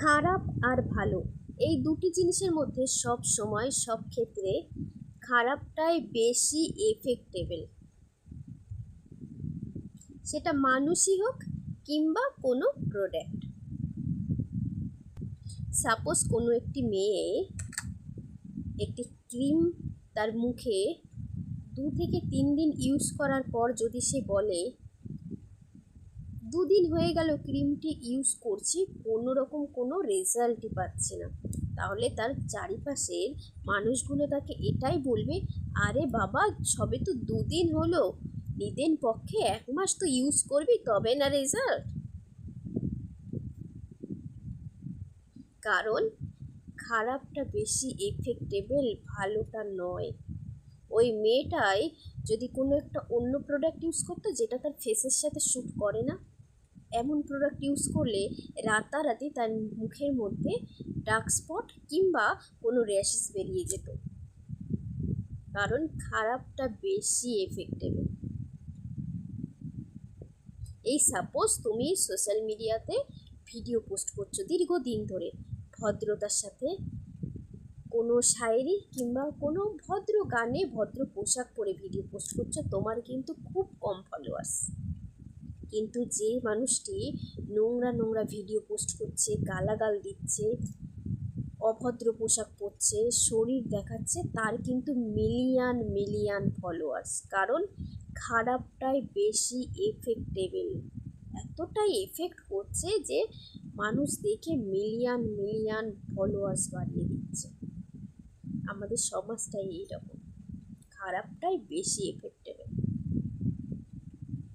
খারাপ আর ভালো এই দুটি জিনিসের মধ্যে সব সময় সব ক্ষেত্রে খারাপটাই বেশি এফেক্টেবল, সেটা মানুষই হোক কিংবা কোনো প্রোডাক্ট। সাপোজ কোনো একটি মেয়ে একটি ক্রিম তার মুখে 2 থেকে 3 দিন ইউজ করার পর যদি সে বলে 2 দিন হয়ে গেল ক্রিমটি ইউজ করছি, কোনো রকম কোনো রেজাল্টই পাচ্ছি না, তাহলে তার চারিপাশের মানুষগুলো তাকে এটাই বলবে, আরে বাবা সবে তো 2 দিন হলো, নিদেন পক্ষে 1 মাস তো ইউজ করবি তবে না রেজাল্ট। কারণ খারাপটা বেশি এফেক্টেবল, ভালোটা নয়। ওই মেয়েটাই যদি কোনো একটা অন্য প্রোডাক্ট ইউজ করতো যেটা তার ফেসের সাথে শ্যুট করে না, এমন প্রোডাক্ট ইউজ করলে রাতারাতি তার মুখের মধ্যে ডার্ক স্পট কিংবা কোনো র্যাশেস বেরিয়ে যেত। কারণ খারাপটা বেশি এফেক্টেবল। এই সাপোজ তুমি সোশ্যাল মিডিয়াতে ভিডিও পোস্ট করছো দীর্ঘদিন ধরে, ভদ্রতার সাথে কোনো শায়েরি কিংবা কোনো ভদ্র গানে ভদ্র পোশাক পরে ভিডিও পোস্ট করছো, তোমার কিন্তু খুব কম ফলোয়ার্স। কিন্তু যে মানুষটি নোংরা নোংরা ভিডিও পোস্ট করছে, গালাগাল দিচ্ছে, অভদ্র পোশাক পরছে, শরীর দেখাচ্ছে, তার কিন্তু মিলিয়ন মিলিয়ন ফলোয়ার্স। কারণ খারাপটাই বেশি এফেক্টেবল, এতটাই এফেক্ট করছে যে মানুষ দেখে মিলিয়ন মিলিয়ন ফলোয়ার্স বাড়িয়ে দিচ্ছে। আমাদের সমাজটাই এইরকম, খারাপটাই বেশি এফেক্টেবল।